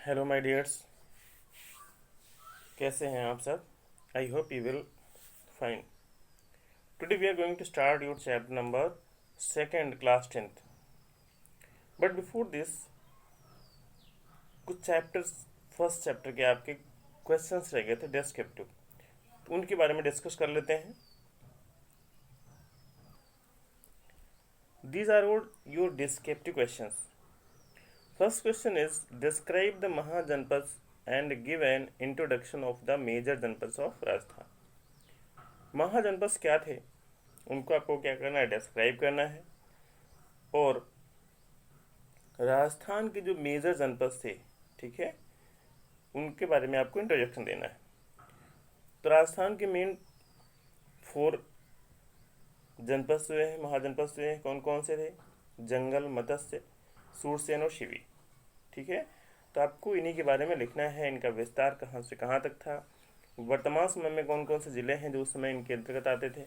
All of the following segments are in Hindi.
हेलो माय डियर्स, कैसे हैं आप सब? I hope you will fine. Today we are going to start your chapter number second class 10th. But before this, कुछ चैप्टर्स फर्स्ट चैप्टर के आपके क्वेश्चंस रह गए थे डिस्क्रिप्टिव, तो उनके बारे में डिस्कस कर लेते हैं. These are your descriptive questions. First question is describe the mahajanapada and give an introduction of the major janapada of Rajasthan. महाजनपद क्या थे, उनको आपको क्या करना है, डिस्क्राइब करना है. और राजस्थान के जो मेजर जनपद थे, ठीक है, उनके बारे में आपको इंट्रोडक्शन देना है. तो राजस्थान के मेन 4 जनपद हुए हैं, महाजनपद हुए हैं. कौन कौन से थे? जंगल, मत्स्य, सूरसेन और शिवी. ठीक है, तो आपको इन्हीं के बारे में लिखना है. इनका विस्तार कहाँ से कहाँ तक था, वर्तमान समय में कौन कौन से जिले हैं जो उस समय इनके अंतर्गत आते थे,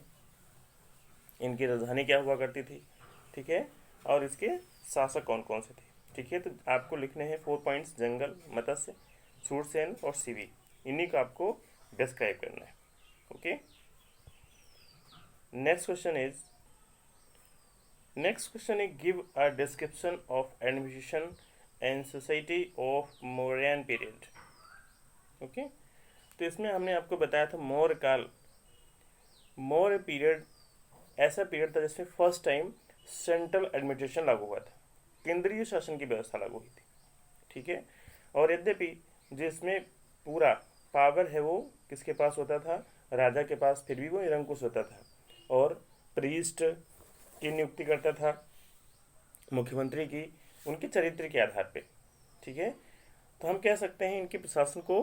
इनकी राजधानी क्या हुआ करती थी, ठीक है, और इसके शासक कौन कौन से थे. ठीक है, तो आपको लिखने हैं 4 पॉइंट्स: जंगल, मत्स्य, सूरसेन और शिवी. इन्हीं को आपको डिस्क्राइब करना है. Okay. Next question is give a description of administration and society of Mauryan period. Okay, तो इसमें हमने आपको बताया था मौर्य काल. मौर्य पीरियड ऐसा पीरियड था जिसमें फर्स्ट टाइम सेंट्रल एडमिनिस्ट्रेशन लागू हुआ था, केंद्रीय शासन की व्यवस्था लागू हुई थी. ठीक है, और यद्यपि जिसमें पूरा पावर है वो किसके पास होता था? राजा के पास. फिर भी वो निरंकुश होता था और प्रीस्ट की नियुक्ति करता था, मुख्यमंत्री की, उनके चरित्र के आधार पे. ठीक है, तो हम कह सकते हैं इनके प्रशासन को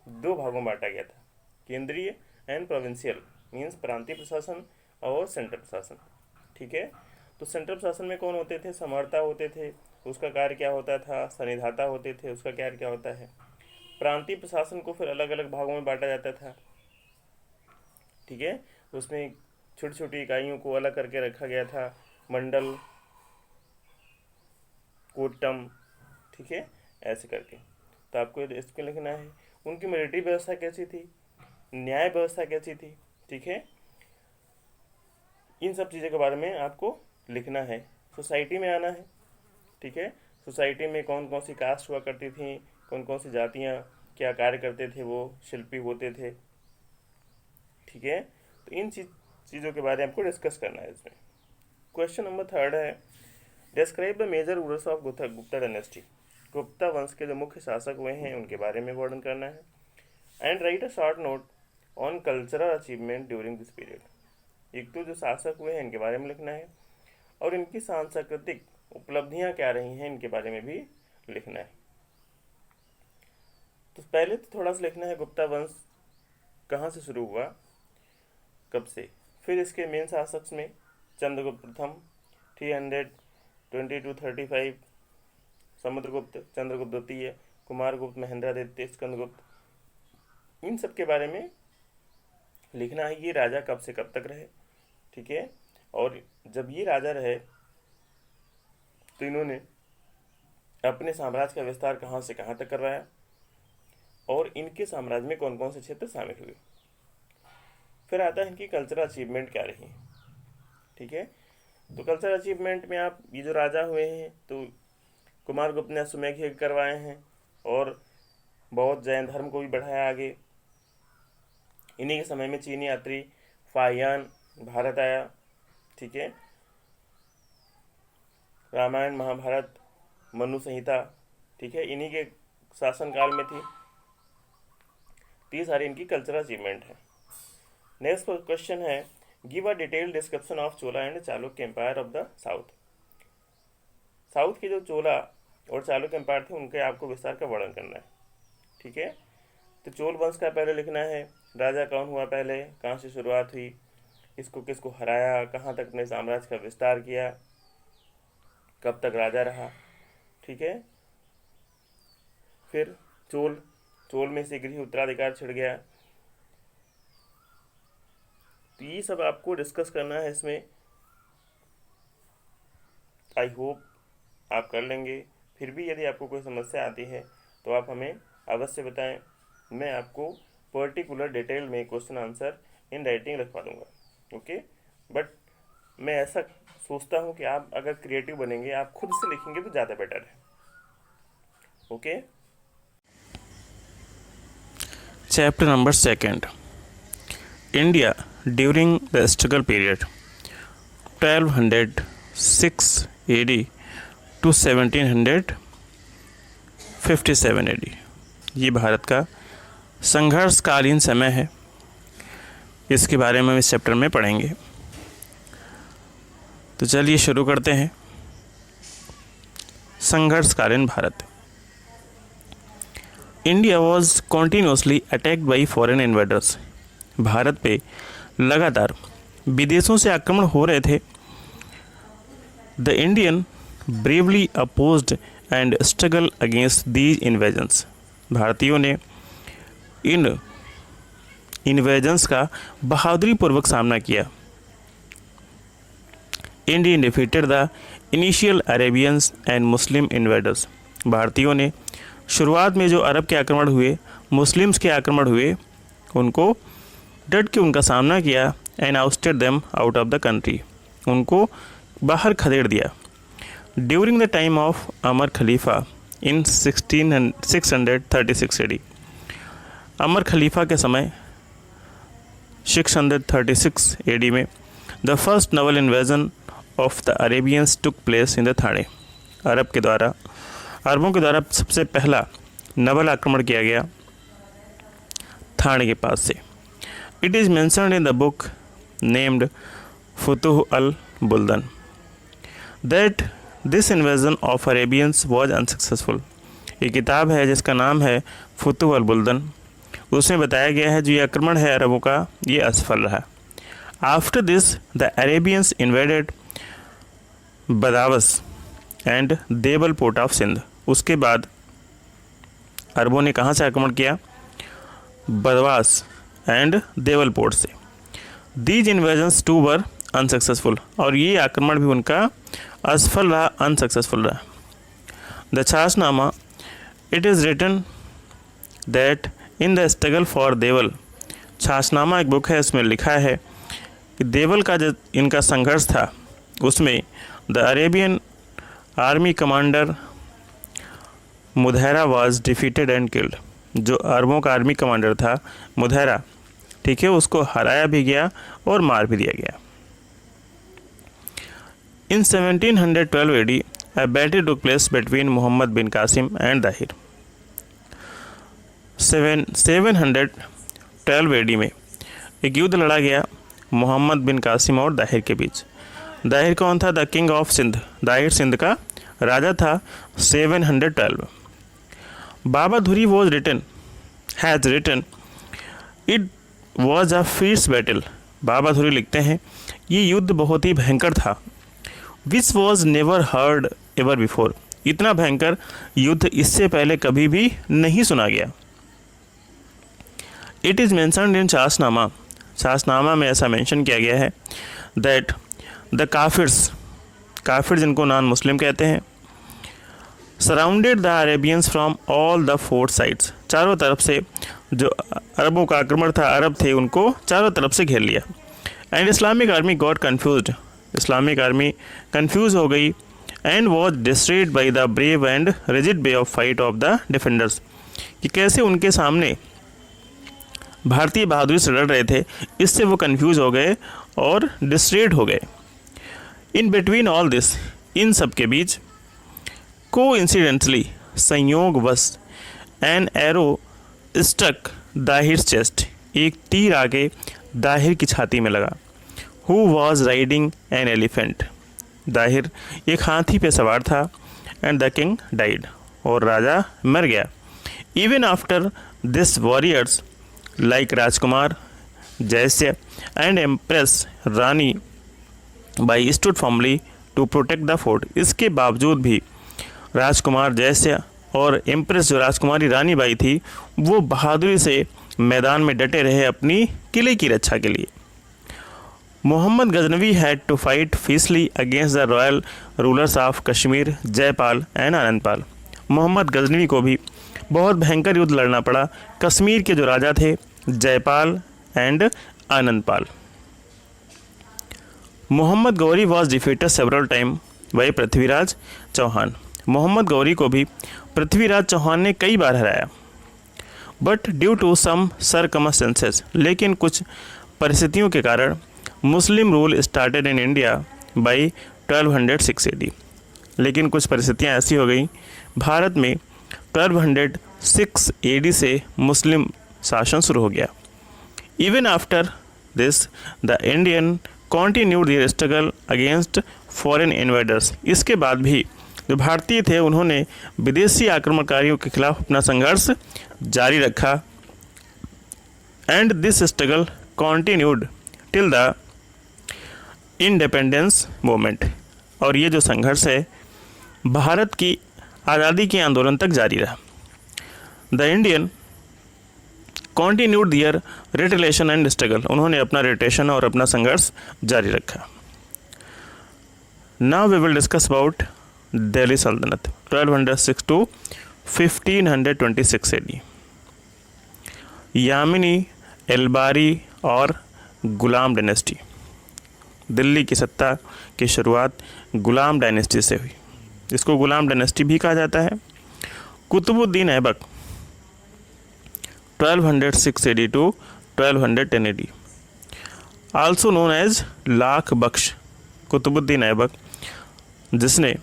2 भागों में बांटा गया था: केंद्रीय एंड प्रोविंशियल, मीन्स प्रांतीय प्रशासन और सेंट्रल प्रशासन. ठीक है, तो सेंट्रल प्रशासन में कौन होते थे? समर्ता होते थे, उसका कार्य क्या होता था? सनिधाता होते थे, उसका कार्य क्या होता है? प्रांतीय प्रशासन को फिर अलग अलग भागों में बांटा जाता था. ठीक है, उसमें छोटी छोटी इकाइयों को अलग करके रखा गया था: मंडल, कोट्टम. ठीक है, ऐसे करके. तो आपको इसको लिखना है. उनकी मिलिट्री व्यवस्था कैसी थी, न्याय व्यवस्था कैसी थी. ठीक है, इन सब चीज़ों के बारे में आपको लिखना है. सोसाइटी में आना है. ठीक है, सोसाइटी में कौन कौन सी कास्ट हुआ करती थी, कौन कौन सी जातियाँ क्या कार्य करते थे, वो शिल्पी होते थे. ठीक है, तो इन चीज़ों के बारे में आपको डिस्कस करना है इसमें. क्वेश्चन नंबर 3 है describe the major rulers of Gupta dynasty. Gupta वंश के जो मुख्य शासक हुए हैं उनके बारे में वर्णन करना है. And right a short note on cultural achievement during this period. एक तो जो शासक हुए हैं इनके बारे में लिखना है और इनकी सांस्कृतिक उपलब्धियां क्या रही हैं इनके बारे में भी लिखना है. तो पहले तो थोड़ा सा लिखना है गुप्ता वंश कहाँ से शुरू हुआ, कब से. फिर इसके मेन शासक में चंद्रगुप्त प्रथम 320 to 35, समुद्रगुप्त, चंद्रगुप्त द्वितीय, कुमारगुप्त, महेंद्रादित्य, स्कंदगुप्त. इन सब के बारे में लिखना है. ये राजा कब से कब तक रहे. ठीक है, और जब ये राजा रहे तो इन्होंने अपने साम्राज्य का विस्तार कहाँ से कहाँ तक करवाया और इनके साम्राज्य में कौन कौन से क्षेत्र शामिल हुए. फिर आता है इनकी कल्चरल अचीवमेंट क्या रही. ठीक है, तो कल्चरल अचीवमेंट में आप ये जो राजा हुए हैं तो कुमारगुप्त ने अश्वमेध यज्ञ करवाए हैं और बौद्ध जैन धर्म को भी बढ़ाया आगे. इन्हीं के समय में चीनी यात्री फाहियान भारत आया. ठीक है, रामायण, महाभारत, मनु संहिता, ठीक है, इन्हीं के शासनकाल में थी. तो ये सारी इनकी कल्चरल अचीवमेंट है. नेक्स्ट क्वेश्चन है give a detailed description of Chola and Chalukya empire of the south. South के जो चोला और चालुक्य एम्पायर थे उनके आपको विस्तार का वर्णन करना है. ठीक है, तो चोल वंश का पहले लिखना है. राजा कौन हुआ पहले, कहाँ से शुरुआत हुई, इसको किसको हराया, कहाँ तक अपने साम्राज्य का विस्तार किया, कब तक राजा रहा. ठीक है, फिर चोल में शीघ्र ही उत्तराधिकार छिड़ गया. तो ये सब आपको डिस्कस करना है इसमें. आई होप आप कर लेंगे. फिर भी यदि आपको कोई समस्या आती है तो आप हमें अवश्य बताएं। मैं आपको पर्टिकुलर डिटेल में क्वेश्चन आंसर इन राइटिंग रखवा दूंगा। ओके, बट मैं ऐसा सोचता हूँ कि आप अगर क्रिएटिव बनेंगे, आप खुद से लिखेंगे तो ज़्यादा बेटर है। Okay, chapter number 2, India during the struggle period 1206 AD to 1757 AD। ये भारत का संघर्षकालीन समय है, इसके बारे में हम इस चैप्टर में पढ़ेंगे। तो चलिए शुरू करते हैं। संघर्षकालीन Bharat. India was continuously attacked by foreign invaders. Bharat पे लगातार विदेशों से आक्रमण हो रहे थे। The Indian bravely opposed and struggle against these invasions. भारतीयों ने इन इन्वेजन्स का बहादुरी पूर्वक सामना किया। Indian defeated the initial Arabians and Muslim invaders. भारतीयों ने शुरुआत में जो अरब के आक्रमण हुए, मुस्लिम्स के आक्रमण हुए, उनको डट के उनका सामना किया। And ousted them out of the country. उनको बाहर खदेड़ दिया। During the time of Umar खलीफा इन 636 AD। अमर खलीफा के समय 636 AD में the first naval invasion of the Arabians took place in the Thane. अरबों के द्वारा सबसे पहला नवल आक्रमण किया गया थाने के पास से। It is mentioned in the book named Futuh al Buldan that this invasion of Arabians was unsuccessful. ये किताब है जिसका नाम है फुतुह अल बुल्दन। उसमें बताया गया है जो ये आक्रमण है अरबों का, ये असफल रहा। After this the Arabians invaded Badavas and Deval port of Sindh. उसके बाद अरबों ने कहाँ से आक्रमण किया? बदवास एंड देवल पोर्ट से। These invasions too were unsuccessful. और ये आक्रमण भी उनका असफल रहा, अनसक्सेसफुल रहा। The Chachnama, it is written that in the struggle for Deval. Chachnama एक बुक है, इसमें लिखा है कि देवल का जो इनका संघर्ष था उसमें the Arabian army commander Mudhaira was defeated and killed. जो अरबों का आर्मी कमांडर था मुधैरा, ठीक है, उसको हराया भी गया और मार भी दिया गया। In 1712 AD a battle took place between Mohammad bin Qasim and Dahir. 712 AD में एक युद्ध लड़ा गया मोहम्मद बिन कासिम और दाहिर के बीच। दाहिर कौन था? The king of Sindh. Dahir Sindh का राजा था। 712। Baladhuri has written it was a fierce battle. Baladhuri लिखते हैं ये युद्ध बहुत ही भयंकर था। Which was never heard ever before. इतना भयंकर युद्ध इससे पहले कभी भी नहीं सुना गया। It is mentioned in Chachnama. Chachnama में ऐसा मेंशन किया गया है दैट द काफिर जिनको नॉन मुस्लिम कहते हैं, surrounded the Arabians from all the 4 sides. चारों तरफ से जो अरबों का आक्रमण था, अरब थे, उनको चारों तरफ से घेर लिया। And Islamic army got confused. Islamic army confuse हो गई। And was distressed by the brave and rigid way of fight of the defenders. कि कैसे उनके सामने भारतीय बहादुरी से लड़ रहे थे, इससे वो कन्फ्यूज हो गए और डिस्ट्रेड हो गए। इन बिटवीन ऑल दिस, इन सब के बीच, को इंसिडेंटली, संयोगवश, an arrow stuck Dahir chest. एक तीर आके दाहिर की छाती में लगा। Who was riding an elephant. Dahir एक हाथी पे सवार था। And the king died. और राजा मर गया। Even after this warriors like राजकुमार Jaisiah and empress Rani Bai stood formally to protect the fort. इसके बावजूद भी राजकुमार जैस्य और एम्प्रेस जो राजकुमारी रानी बाई थी, वो बहादुरी से मैदान में डटे रहे अपनी किले की रक्षा के लिए। Mohammad Ghaznavi had to fight fiercely against the royal rulers of Kashmir Jaipal and Anandpal. Mohammad Ghaznavi को भी बहुत भयंकर युद्ध लड़ना पड़ा कश्मीर के जो राजा थे Jaipal and Anandpal. Mohammad Ghori was defeated several time by Prithviraj Chauhan. Mohammad Ghori को भी पृथ्वीराज चौहान ने कई बार हराया। But due to some circumstances, लेकिन कुछ परिस्थितियों के कारण Muslim rule started in India by 1206 AD। लेकिन कुछ परिस्थितियाँ ऐसी हो गई भारत में 1206 AD से मुस्लिम शासन शुरू हो गया। Even after this the Indian continued their struggle against foreign invaders. इसके बाद भी जो भारतीय थे उन्होंने विदेशी आक्रमणकारियों के खिलाफ अपना संघर्ष जारी रखा। And this struggle continued till the independence movement. और ये जो संघर्ष है भारत की आज़ादी के आंदोलन तक जारी रहा। The Indian continued their retaliation and struggle. उन्होंने अपना रिटेशन और अपना संघर्ष जारी रखा। Now we will discuss about Delhi sultanate 1206 to 1526 AD। Yamini, एल्बारी और गुलाम डायनेस्टी। दिल्ली की सत्ता की शुरुआत गुलाम डायनेस्टी से हुई। इसको गुलाम डायनेस्टी भी कहा जाता है। Qutubuddin Aibak 1206 AD to 1210 AD, also known as Lakh Bakhsh. Qutubuddin Aibak जिसने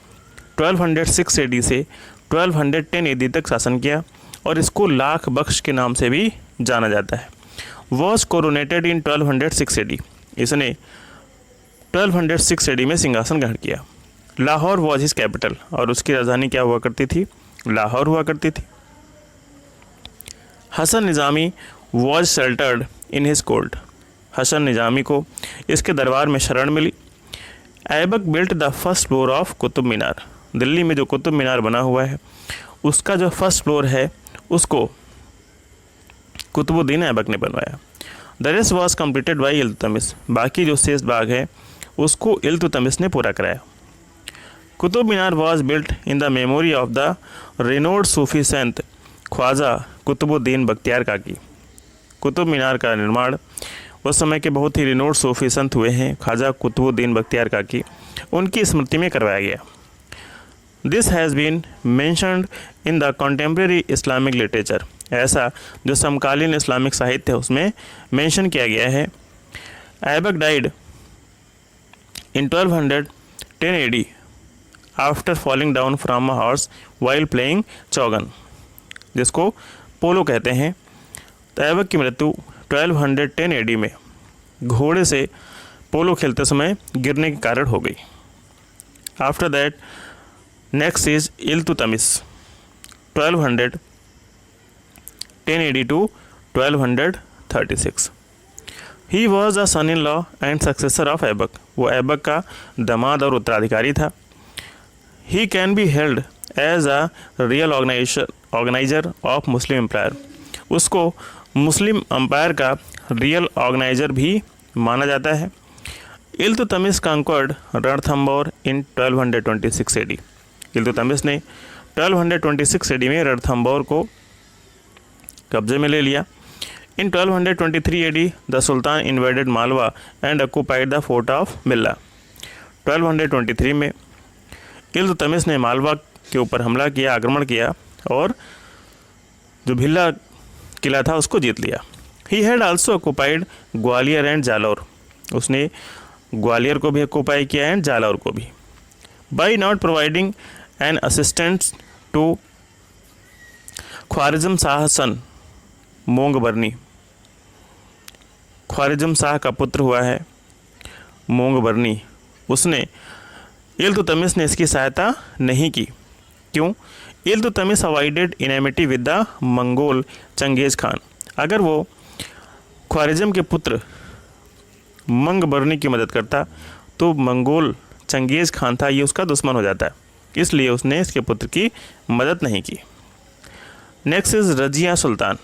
1206 AD से 1210 AD तक शासन किया और इसको लाख बख्श के नाम से भी जाना जाता है। Was coronated in 1206 AD। इसने 1206 AD में सिंहासन ग्रहण किया। Lahore was his capital. और उसकी राजधानी क्या हुआ करती थी? लाहौर हुआ करती थी। Hasan Nizami was sheltered in his court. Hasan Nizami को इसके दरबार में शरण मिली। Aibak built the first floor of Qutub Minar. Delhi में जो कुतुब मीनार बना हुआ है उसका जो फर्स्ट फ्लोर है उसको कुतुबुद्दीन ऐबक ने बनवाया। The rest was completed by Iltutmish. बाकी जो शेष भाग है उसको इल्तुतमिश ने पूरा कराया। Qutub Minar was built in the memory of the renowned Sufi संत ख्वाजा कुतुबुद्दीन बख्तियार काकी। कुतुब मीनार का निर्माण उस समय के बहुत ही रिनोड सूफी संत हुए हैं ख्वाजा कुतुबुद्दीन बख्तियार काकी, उनकी स्मृति में करवाया गया। This has been mentioned in the contemporary Islamic literature. ऐसा जो समकालीन इस्लामिक साहित्य है उसमें मेंशन किया गया है। Aibak died in 1210 AD after falling down from a horse while playing chaugan, जिसको पोलो कहते हैं। तो ऐबक की मृत्यु 1210 AD में घोड़े से पोलो खेलते समय गिरने के कारण हो गई। After that next is Iltutmish 1210 AD to 1236। He was a son in law and successor of Aibak. वो ऐबक का दामाद और उत्तराधिकारी था। He can be held as a real organizer of Muslim empire. उसको मुस्लिम एम्पायर का रियल ऑर्गेनाइजर भी माना जाता है। Iltutmish conquered Ranthambore in 1226 AD। Iltutmish ने 1226 AD में रणथंबोर को कब्जे में ले लिया। In 1223 AD the sultan invaded Malwa and occupied the fort of Milla. 1223 में इल्तुतमिश ने मालवा के ऊपर हमला किया, आक्रमण किया और जो भिल्ला किला था उसको जीत लिया। He had also occupied Gwalior and Jalore. उसने ग्वालियर को भी ऑक्यूपाई किया एंड जालौर को भी। By not providing an assistance to Khwarazm Shah son Mangburni. Khwarazm Shah का पुत्र हुआ है मोंग बर्नी। उसने इल्तुतमिश ने इसकी सहायता नहीं की। क्यों? Iltutmish avoided enmity with the Mongol Changez Khan. अगर वो ख्वारिज़म के पुत्र मंग बर्नी की मदद करता तो मंगोल चंगेज़ खान था ये उसका दुश्मन हो जाता है, इसलिए उसने इसके पुत्र की मदद नहीं की। Next is Razia Sultan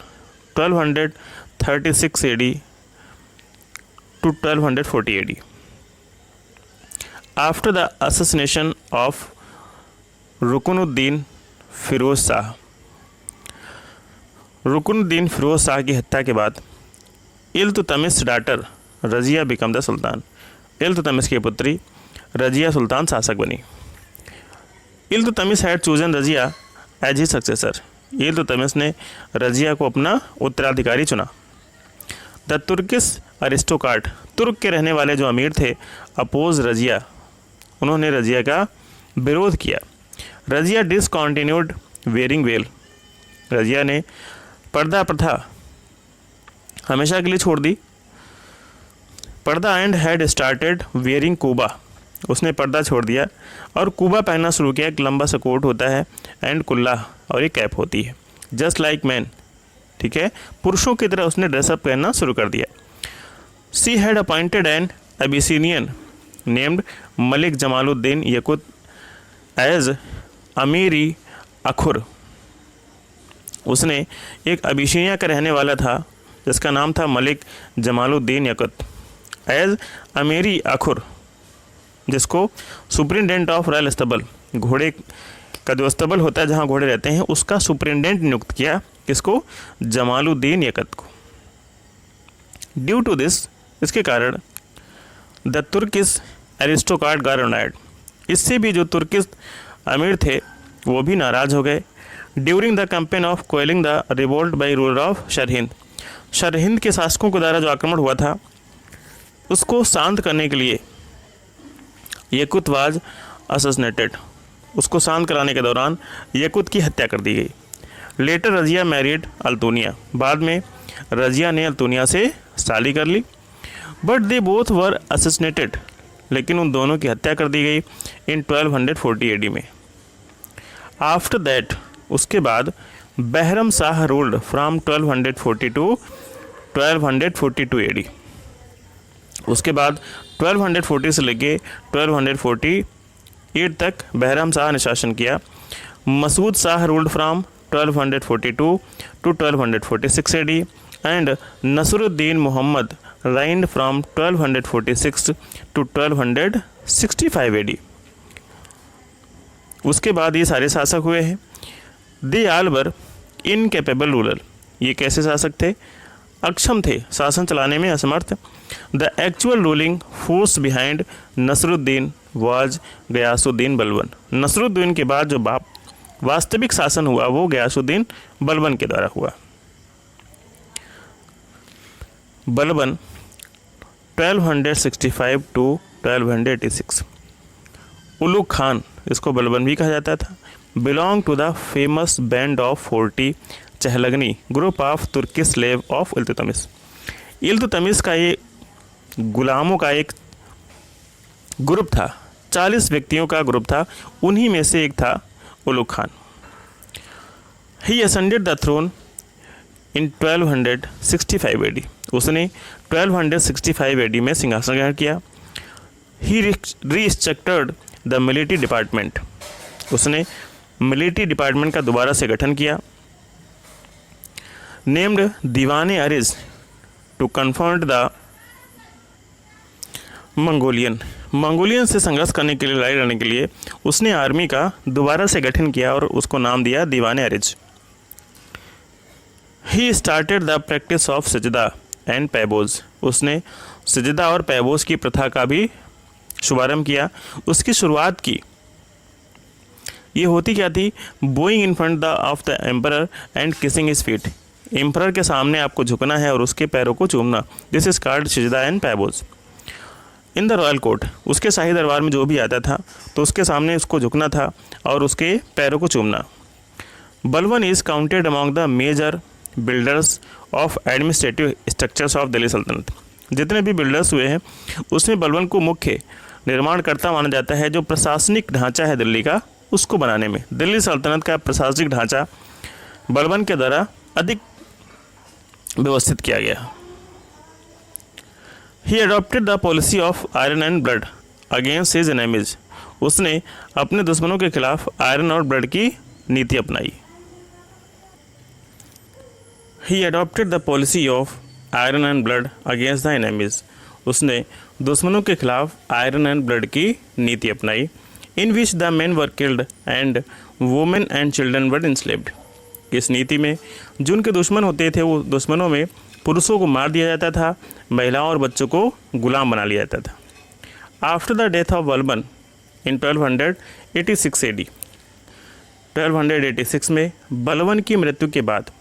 1236 AD to 1240 AD। After the assassination of Ruknuddin Firoz Shah, Ruknuddin Firoz Shah की हत्या के बाद Iltutmish daughter Razia become the sultan. Iltutmish की पुत्री रजिया सुल्तान शासक बनी। Iltutmish had chosen Razia as his successor. Iltutmish ने रजिया को अपना उत्तराधिकारी चुना। द तुर्किश अरिस्टोक्रेट, तुर्क के रहने वाले जो अमीर थे, अपोज रजिया, उन्होंने रजिया का विरोध किया। Razia discontinued wearing well, Razia ने पर्दा प्रथा हमेशा के लिए छोड़ दी। पर्दा and had started wearing Quba, उसने पर्दा छोड़ दिया और कुबा पहनना शुरू किया। एक लंबा सा कोट होता है एंड कुल्ला और एक कैप होती है, जस्ट लाइक मैन, ठीक है, पुरुषों की तरह उसने ड्रेसअप पहनना शुरू कर दिया। She had appointed an Abyssinian named Malik Jamaluddin Yakut as अमीरी अखुर, उसने एक अबिसिनिया का रहने वाला था जिसका नाम था मलिक जमालुद्दीन यकुत एज अमीरी अखुर, जिसको सुप्रिंटेंडेंट ऑफ रॉयल अस्तबल, घोड़े का जो अस्तबल होता है जहाँ घोड़े रहते हैं, उसका सुप्रिंटेंडेंट नियुक्त किया। किसको? जमालुद्दीन यकुत को। ड्यू टू दिस, इसके कारण the Turkish aristocrat got annoyed, इससे भी जो तुर्किश अमीर थे वो भी नाराज हो गए। During the campaign of quelling the revolt by ruler of Sirhind, Sirhind के शासकों के द्वारा जो आक्रमण हुआ था उसको शांत करने के लिए यकुत वाज असैसिनेटेड, उसको शांत कराने के दौरान यकुत की हत्या कर दी गई। लेटर रजिया मैरिड अल्तुनिया, बाद में रजिया ने अल्तुनिया से शादी कर ली। But they both were assassinated, लेकिन उन दोनों की हत्या कर दी गई इन 1240 एडी में। आफ्टर दैट, उसके बाद Bahram Shah ruled from 1240 to 1242 AD, उसके बाद 1240 से लेके 1248 तक बहरम शाह ने शासन किया। Masud Shah ruled from 1242 to 1246 AD and Nasiruddin Mohammad reigned from 1246 to 1265 AD. उसके बाद ये सारे शासक हुए हैं। दे आल वर इनकेपेबल रूलर, ये कैसे शासक थे? अक्षम थे, शासन चलाने में असमर्थ। The actual ruling force behind Nasiruddin was Ghiyasuddin Balban, Nasiruddin के बाद जो वास्तविक शासन हुआ वो गयासुद्दीन बलबन के द्वारा हुआ। बलबन 1265 टू 1286। उलुग खान, इसको बलबन भी कहा जाता था, belong to the famous band of 40 Chahalgani group of Turkish slave of Iltutmish. Iltutmish का ये गुलामों का एक ग्रुप था, 40 व्यक्तियों का ग्रुप था, उन्हीं में से एक था Ulugh Khan. He ascended the throne in 1265 AD, उसने 1265 एडी में सिंहासन ग्रहण किया। He restructured the military department, उसने मिलिट्री डिपार्टमेंट का दोबारा से गठन किया। Named Diwane Ariz to confront the Mongolian से संघर्ष करने के लिए, लड़ाई लड़ने के लिए उसने आर्मी का दोबारा से गठन किया और उसको नाम दिया Diwane Ariz. He started the practice of sajda and paibos, उसने सजदा और पैबोज की प्रथा का भी शुभारंभ किया। उसकी शुरुआत की, ये होती क्या थी? Bowing in front of the emperor and kissing his feet, emperor के सामने आपको झुकना है और उसके पैरों को चूमना। This is called sajda and paibos. In the royal court, उसके शाही दरबार में जो भी आता था तो उसके सामने उसको झुकना था और उसके पैरों को चूमना। Balban is counted among the major builders of administrative structures of Delhi sultanate, जितने भी बिल्डर्स हुए हैं उसमें बलबन को मुख्य निर्माणकर्ता माना जाता है। जो प्रशासनिक ढांचा है दिल्ली का, उसको बनाने में दिल्ली सल्तनत का प्रशासनिक ढांचा बलबन के द्वारा अधिक व्यवस्थित किया गया। He adopted the policy of iron and blood against his enemies, उसने अपने दुश्मनों के खिलाफ आयरन और ब्लड की नीति अपनाई। He adopted the policy of iron and blood against the enemies, उसने दुश्मनों के खिलाफ आयरन एंड ब्लड की नीति अपनाई। In which the men were killed and women and children were enslaved, इस नीति में जो उनके दुश्मन होते थे वो दुश्मनों में पुरुषों को मार दिया जाता था, महिलाओं और बच्चों को गुलाम बना लिया जाता था। After the death of Balban in 1286 AD, 1286 में बलबन की मृत्यु के बाद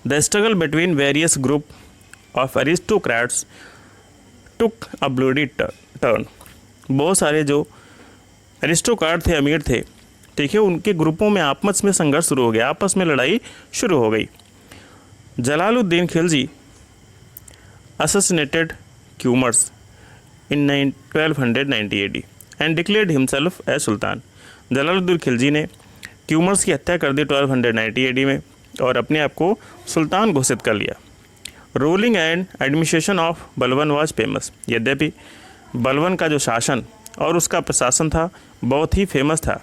the struggle between various group of aristocrats took a bloody turn. बहुत सारे जो एरिस्टोक्रेट थे, अमीर थे, ठीक है, उनके ग्रुपों में आपस में संघर्ष शुरू हो गया, आपस में लड़ाई शुरू हो गई। Jalaluddin Khilji assassinated Qumars in 1290 AD and declared himself as सुल्तान। जलालुद्दीन खिलजी ने क्यूमर्स की हत्या कर दी 1290 AD में और अपने आप को सुल्तान घोषित कर लिया। Ruling and administration of Balban was famous. यद्यपि बलबन का जो शासन और उसका प्रशासन था बहुत ही फेमस था।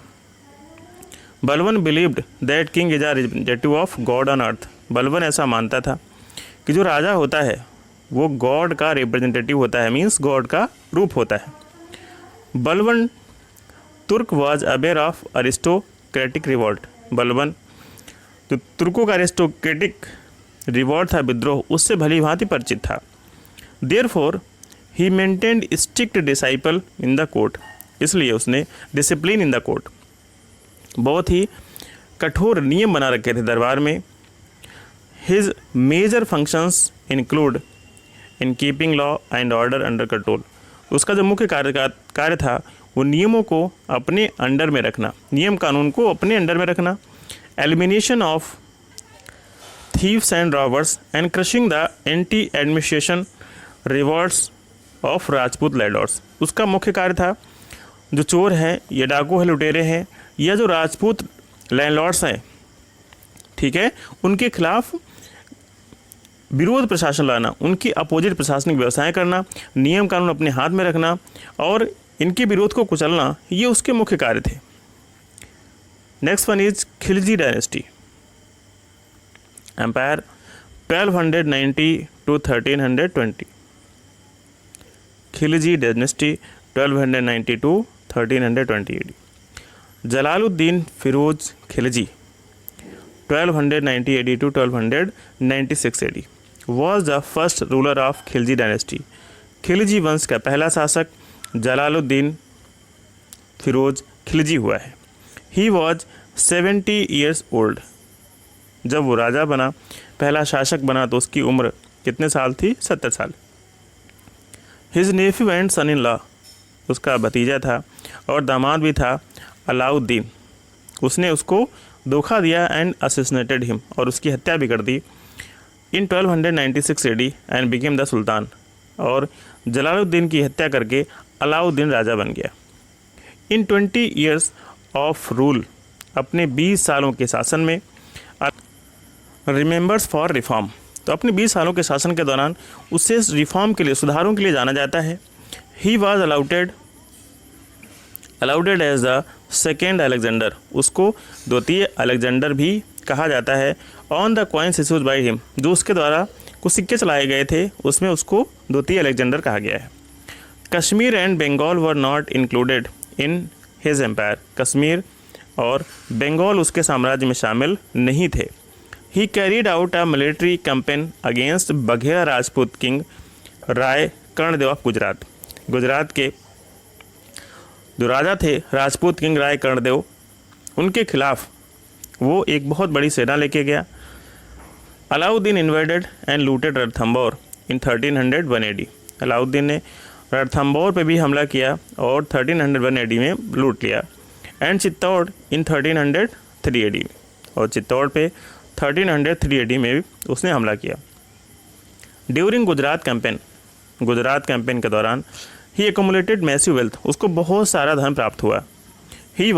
Balban believed that king is a representative of God on earth. Balban ऐसा मानता था कि जो राजा होता है वो गॉड का रिप्रेजेंटेटिव होता है, मीन्स गॉड का रूप होता है। बलबन तुर्क was aware of aristocratic revolt. Balban जो तुर्कों का अरिस्टोक्रेटिक रिवॉल्ट था, विद्रोह, उससे भली भांति परिचित था। Therefore he maintained strict disciple in the court. इसलिए उसने डिसिप्लिन इन द कोर्ट, बहुत ही कठोर नियम बना रखे थे दरबार में। His major functions including keeping law and order under control. उसका जो मुख्य कार्य था वो नियमों को अपने अंडर में रखना, नियम कानून को अपने अंडर में रखना। Elimination of thieves and robbers and crushing the anti administration rewards of Rajput landlords. उसका मुख्य कार्य था जो चोर हैं, ये डाकू है, लुटेरे हैं, या जो राजपूत लैंडलॉर्ड्स हैं, ठीक है, उनके खिलाफ विरोध प्रशासन लाना, उनकी अपोजिट प्रशासनिक व्यवसाय करना, नियम कानून अपने हाथ में रखना और इनके विरोध को कुचलना, ये उसके मुख्य कार्य थे। Next one is Khilji dynasty empire 1290 to 1320। Khilji dynasty 1290 to 1320 AD। Jalaluddin Firoz Khilji 1290 AD to 1296 AD was the first ruler of Khilji dynasty. Khilji वंश का पहला शासक जलालुद्दीन फिरोज खिलजी हुआ है। He was 70 years old। जब वो राजा बना, पहला शासक बना, तो उसकी उम्र कितने साल थी? 70 साल। His nephew and son in law, उसका भतीजा था और दामाद भी था, अलाउद्दीन, उसने उसको धोखा दिया एंड असैसिनेटेड हिम, और उसकी हत्या भी कर दी इन 1296 AD एंड बिकेम द सुल्तान। और जलालुद्दीन की हत्या करके अलाउद्दीन राजा बन गया। इन 20 years ऑफ रूल, अपने 20 सालों के शासन में, रिमेंबर्स फॉर रिफॉर्म, तो अपने 20 सालों के शासन के दौरान उसे रिफॉर्म के लिए, सुधारों के लिए जाना जाता है। He was alluded as the second Alexander, उसको द्वितीय अलेक्जेंडर भी कहा जाता है। On the coins issues by him, जो उसके द्वारा कुछ सिक्के चलाए गए थे उसमें उसको द्वितीय अलेक्जेंडर कहा गया है। Kashmir and Bengal were not included in his empire, Kashmir और बंगाल उसके साम्राज्य में शामिल नहीं थे। He carried out a military campaign against Baghela Rajput king Rai Karndev of Gujarat. Gujarat के जो राजा थे राजपूत किंग राय कर्णदेव, उनके खिलाफ वो एक बहुत बड़ी सेना लेके गया। Alauddin invaded and looted Ranthambore in 1301 AD। Alauddin ने रणथंबोर पे भी हमला किया और 1301 AD में लूट लिया। एंड चित्तौड़ इन 1303 AD, और चित्तौड़ पे 1303 AD में भी उसने हमला किया। ड्यूरिंग गुजरात कैंपेन के दौरान ही एक्यूमुलेटेड मैसिव वेल्थ, उसको बहुत सारा धन प्राप्त हुआ। He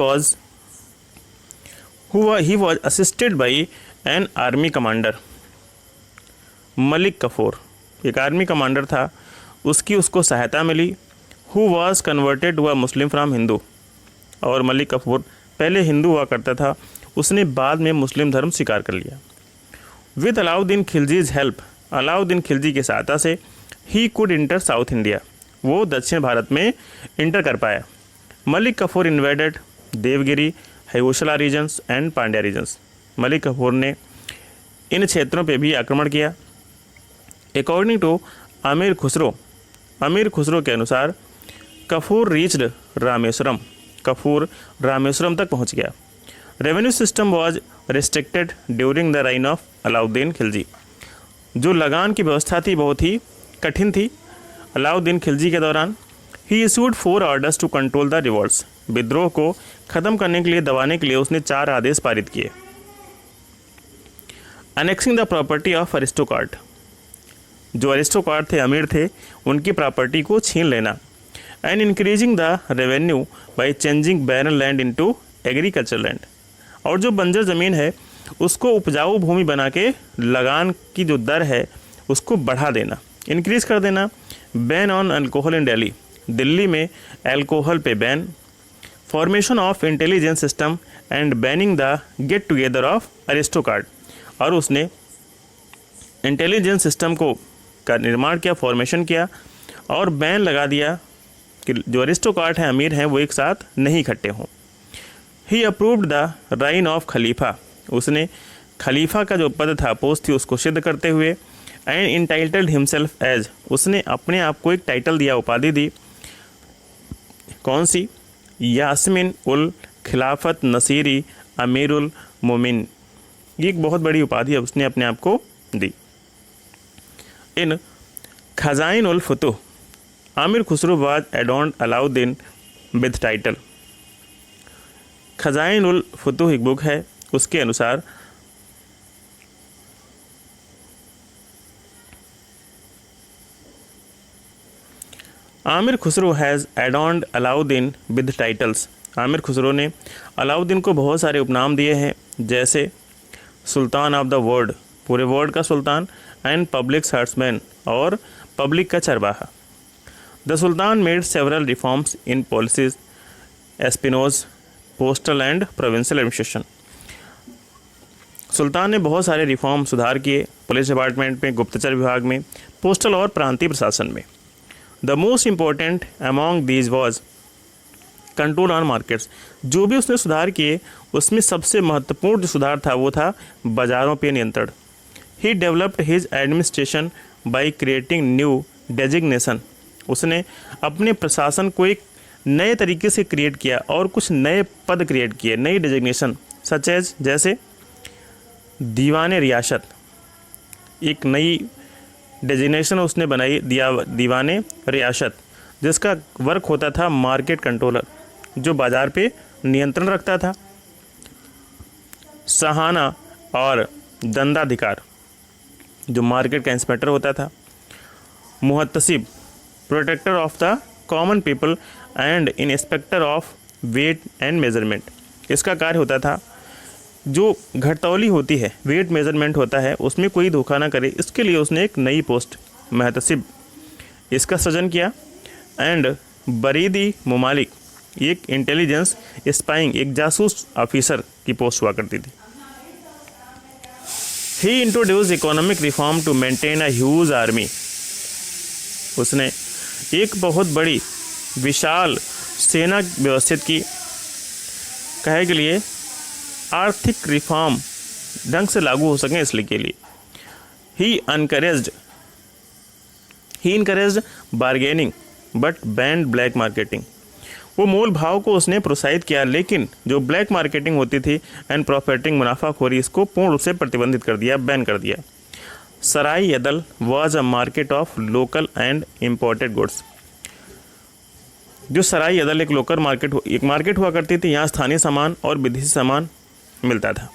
was assisted by an army commander Malik Kafur, एक आर्मी कमांडर था, उसको सहायता मिली। हु वॉज कन्वर्टेड हुआ मुस्लिम फ्राम हिंदू, और मलिक कफूर पहले हिंदू हुआ करता था, उसने बाद में मुस्लिम धर्म स्वीकार कर लिया। विद अलाउद्दीन खिलजीज हेल्प, अलाउद्दीन खिलजी की सहायता से ही कुड इंटर साउथ इंडिया, वो दक्षिण भारत में इंटर कर पाया। Malik Kafur invaded Devagiri, Hoysala regions and Pandya regions. Malik Kafur ने इन क्षेत्रों पर भी आक्रमण किया। अकॉर्डिंग टू अमीर खुसरो के अनुसार कफूर रीच्ड रामेश्वरम, कफूर रामेश्वरम तक पहुंच गया। Revenue system was restricted during the reign of Alauddin Khilji, जो लगान की व्यवस्था थी बहुत ही कठिन थी अलाउद्दीन खिलजी के दौरान। He issued 4 orders to control the revolts, विद्रोह को खत्म करने के लिए, दबाने के लिए उसने 4 आदेश पारित किए। अनेक्सिंग द प्रॉपर्टी ऑफ अरिस्टोक्रेट, जो अरिस्टोक्रेट थे, अमीर थे, उनकी प्रॉपर्टी को छीन लेना। And increasing the revenue by changing barren land into agriculture land, और जो बंजर ज़मीन है उसको उपजाऊ भूमि बना के लगान की जो दर है उसको बढ़ा देना, इंक्रीज़ कर देना। बैन ऑन अल्कोहल इन दिल्ली, दिल्ली में अल्कोहल पे ban. Formation of intelligence system and banning the get together of aristocrat, और उसने इंटेलिजेंस सिस्टम को का निर्माण किया, फॉर्मेशन किया और बैन लगा दिया कि जो अरिस्टोक्रेट हैं, अमीर हैं, वो एक साथ नहीं इकट्ठे हों। ही अप्रूव्ड द राइन ऑफ खलीफा, उसने खलीफा का जो पद था, पोस्ट थी, उसको सिद्ध करते हुए। एंड इंटाइटल्ड हिमसेल्फ एज, उसने अपने आप को एक टाइटल दिया, उपाधि दी। कौन सी? यास्मिन उल खिलाफत नसीरी अमीरुल मोमिन, ये एक बहुत बड़ी उपाधि है, उसने अपने आप को दी। In Khazain ul Futuh, Amir Khusro was adorned Alauddin with title. Khazain ul Futuh एक बुक है, उसके अनुसार Amir Khusro has adorned Alauddin with titles, Amir Khusro ने अलाउद्दीन को बहुत सारे उपनाम दिए हैं, जैसे सुल्तान ऑफ द वर्ल्ड, पूरे वर्ल्ड का सुल्तान, एंड पब्लिक हर्ट्समैन, और पब्लिक का चरवाहा। The sultan made several reforms in policies, espionage, postal and provincial administration, सुल्तान ने बहुत सारे रिफॉर्म, सुधार किए पुलिस डिपार्टमेंट में, गुप्तचर विभाग में, पोस्टल और प्रांतीय प्रशासन में। The most important among these was control on markets, जो भी उसने सुधार किए उसमें सबसे महत्वपूर्ण जो सुधार था वो था बाज़ारों पर नियंत्रण। He developed his administration by creating new designation, उसने अपने प्रशासन को एक नए तरीके से क्रिएट किया और कुछ नए पद क्रिएट किए, नई डेजिग्नेशन, सच एज, जैसे दीवाने रियासत, एक नई डेजिग्नेशन उसने बनाई, दीवाने रियासत, जिसका वर्क होता था मार्केट कंट्रोलर, जो बाज़ार पे नियंत्रण रखता था। सहाना और दंडाधिकार, जो मार्केट का इंस्पेक्टर होता था। मुहतसिब, protector of the common people and inspector of weight and measurement, इसका कार्य होता था जो घटतौली होती है, वेट मेजरमेंट होता है, उसमें कोई धोखा ना करे, इसके लिए उसने एक नई पोस्ट मुहतसिब इसका सृजन किया। एंड बरीदी मुमालिक, एक इंटेलिजेंस स्पाइंग, एक जासूस ऑफिसर की पोस्ट हुआ करती थी। He introduce economic reform to maintain a huge army, उसने एक बहुत बड़ी विशाल सेना व्यवस्थित की, कहे के लिए आर्थिक रिफॉर्म ढंग से लागू हो सकें इसलिए के लिए। He encouraged bargaining but banned black marketing, वो मोल भाव को उसने प्रोत्साहित किया, लेकिन जो ब्लैक मार्केटिंग होती थी एंड प्रॉफिटिंग, मुनाफाखोरी, इसको पूर्ण रूप से प्रतिबंधित कर दिया, बैन कर दिया। Sarai Adl was a market of local and imported goods, जो सराय यदल एक लोकल मार्केट, एक मार्केट हुआ करती थी, यहाँ स्थानीय सामान और विदेशी सामान मिलता था।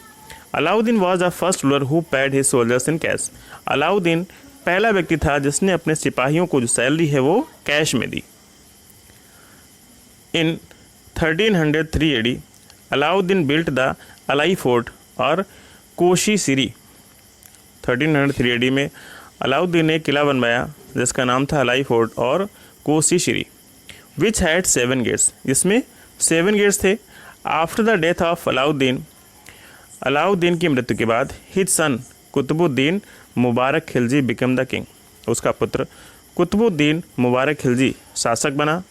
Alauddin was the first ruler who paid his soldiers in cash, Alauddin पहला व्यक्ति था जिसने अपने सिपाहियों को जो सैलरी है वो कैश में दी। In 1303 AD Alauddin built the Alai fort और कोशी सिरी, 1303 AD में अलाउद्दीन ने किला बनवाया जिसका नाम था अलाई फोर्ट और Kosi Siri, which had 7 gates, इसमें 7 गेट्स थे। After the death of Alauddin, Alauddin की मृत्यु के बाद, his son Qutubuddin Mubarak Khilji became the king, उसका पुत्र कुतुबुद्दीन मुबारक खिलजी शासक बना।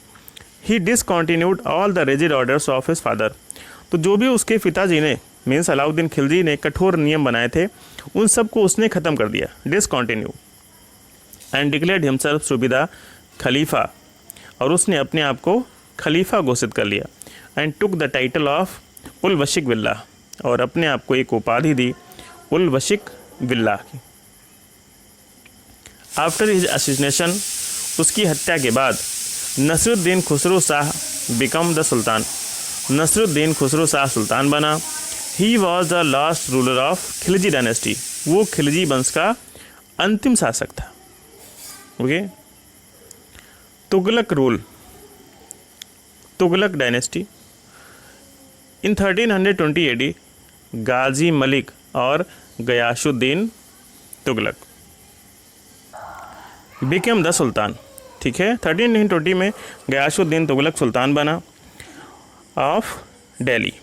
He discontinued all the rigid orders of his father, तो जो भी उसके पिताजी ने मीन्स अलाउद्दीन खिलजी ने कठोर नियम बनाए थे, उन सब को उसने ख़त्म कर दिया, discontinue, and declared himself to be the खलीफा, और उसने अपने आप को खलीफा घोषित कर लिया, and took the title of ul Wasiq Billah, और अपने आप को एक उपाधि दी उल वशिक बिल्लाह की। आफ्टर हिज असैसिनेशन, उसकी हत्या के बाद, Nasiruddin Khusro Shah became the sultan, Nasiruddin Khusro Shah sultan बना। He was the last ruler of Khilji dynasty, वो खिलजी वंश का अंतिम शासक था। Okay, Tughlaq rule, Tughlaq dynasty. In 1320 AD Ghazi Malik और Ghiyasuddin Tughlaq became the sultan. ठीक है, 1320 में गयासुद्दीन तुगलक सुल्तान बना ऑफ दिल्ली,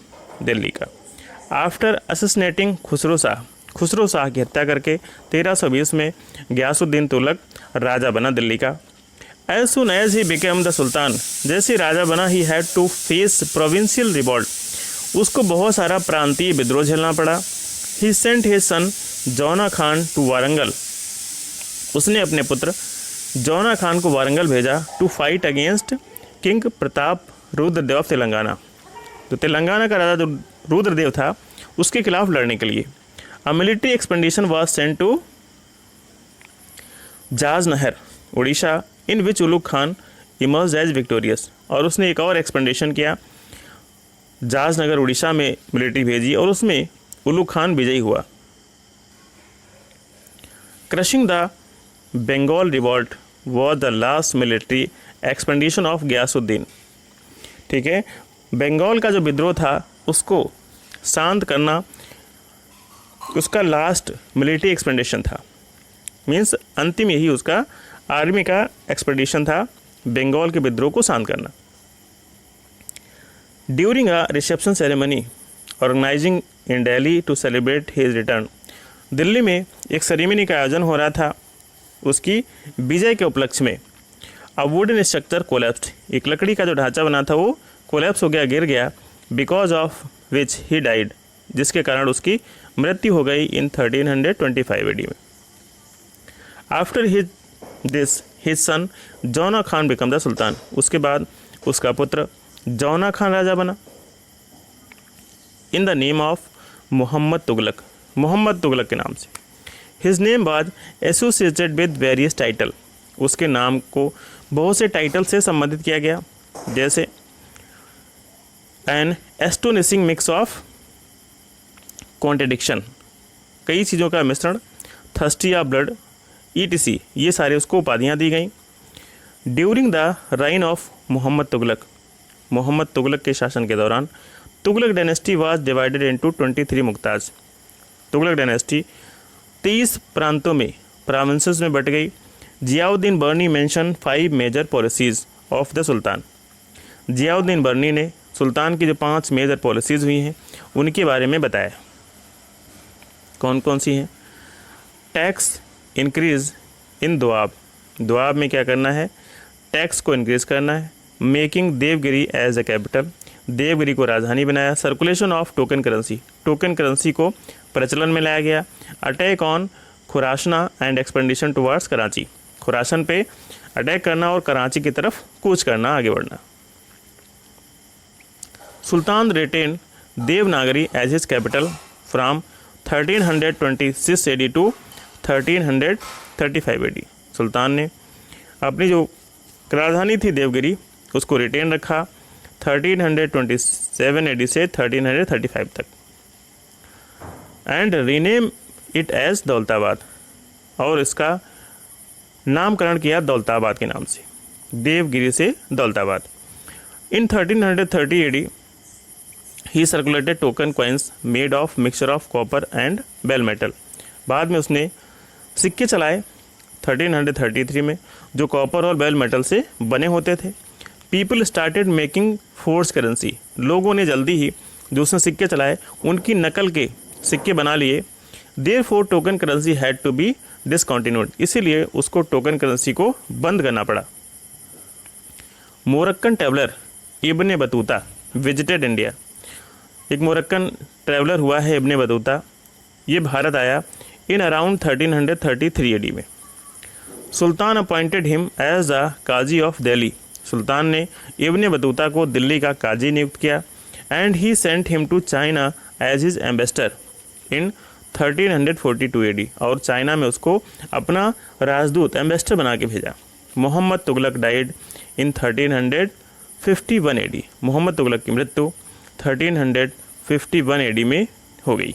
दिल्ली का। आफ्टर असैसिनेटिंग खुसरो शाह, खुसरो शाह की हत्या करके 1320 में गयासुद्दीन तुगलक राजा बना दिल्ली का। As soon as he became the sultan, जैसे राजा बना ही had to face provincial revolt, उसको बहुत सारा प्रांतीय विद्रोह झेलना पड़ा। ही सेंट हिज सन जौना खान टू वारंगल, उसने अपने पुत्र जौना खान को वारंगल भेजा to fight against king Pratap Rudradev of Telangana, तो तेलंगाना का राजा जो रुद्रदेव था उसके खिलाफ लड़ने के लिए। A military expedition was sent to Jajnagar Orissa, in which Ulugh Khan emerge as victorious, और उसने एक और एक्सपेडिशन किया, जाज नगर उड़ीसा में मिलिट्री भेजी और उसमें उलुग खान विजयी हुआ। Crushing the Bengal revolt was the last military expedition of Ghiyasuddin. ठीक है, बंगाल का जो विद्रोह था उसको शांत करना उसका लास्ट मिलिट्री एक्सपेडिशन था, मीन्स अंतिम यही उसका आर्मी का एक्सपेडिशन था, बंगाल के विद्रोह को शांत करना। During a reception ceremony organizing in Delhi to celebrate his return, Delhi में एक सेरेमनी का आयोजन हो रहा था उसकी विजय के उपलक्ष्य में। अ वुडन स्ट्रक्चर कोलैप्स्ड, एक लकड़ी का जो ढांचा बना था वो कोलैप्स हो गया, गिर गया, because of which he died, जिसके कारण उसकी मृत्यु हो गई इन 1325 AD में। आफ्टर हिज सन जौना खान बिकम द सुल्तान, उसके बाद उसका पुत्र जौना खान राजा बना। In the name of Mohammad Tughlaq, Mohammad Tughlaq के नाम से। His name was associated with various title, उसके नाम को बहुत से टाइटल से संबंधित किया गया, जैसे an astonishing mix of contradiction, कई चीज़ों का मिश्रण, थर्स्टी ऑफ ब्लड, ETC, ये सारे उसको उपाधियाँ दी गई। During the reign of Mohammad Tughlaq, Mohammad Tughlaq के शासन के दौरान Tughlaq dynasty was divided into 23 मुक्ताज, तुगलक डायनेस्टी 23 प्रांतों में, प्रोविंसेस में बट गई। Ziauddin Barani mention 5 major policies of the sultan, Ziauddin Barani ने सुल्तान की जो 5 मेजर पॉलिसीज़ हुई हैं उनके बारे में बताया। कौन कौन सी हैं? Tax increase in Doab, Doab में क्या करना है? टैक्स को इंक्रीज करना है। Making Devagiri as a capital, Devagiri को राजधानी बनाया। Circulation of token currency, token currency को प्रचलन में लाया गया। Attack on Khurasan and expedition towards Karachi, Khurasan पे अटैक करना और कराची की तरफ कूच करना, आगे बढ़ना। Sultan retain Devanagari as his capital from 1326 AD to 1335 AD, sultan ने अपनी जो राजधानी थी देवगिरी उसको रिटेन रखा 1327 AD से 1335 तक, and rename it as Daulatabad, और इसका नामकरण किया दौलताबाद के नाम से, देवगिरी से Daulatabad. In 1330 AD he circulated token coins made of mixture of copper and bell metal, बाद में उसने सिक्के चलाए 1333 में जो कॉपर और बेल मेटल से बने होते थे। People started making force currency, लोगों ने जल्दी ही जो उसने सिक्के चलाए उनकी नकल के सिक्के बना लिए। Therefore token currency had to be discontinued, इसीलिए उसको टोकन करेंसी को बंद करना पड़ा। Moroccan traveller Ibn Battuta visited India, एक मोरक्कन ट्रैवलर हुआ है इब्ने बतूता। ये भारत आया इन अराउंड 1333 AD में। Sultan appointed him as the qazi of Delhi. सुल्तान ने इब्ने बतूता को दिल्ली का काजी नियुक्त किया। And he sent him to China as his ambassador in 1342 AD। और चाइना में उसको अपना राजदूत एम्बेसडर बना के भेजा। Mohammad Tughlaq died in 1351 AD। Mohammad Tughlaq की मृत्यु 1351 AD में हो गई।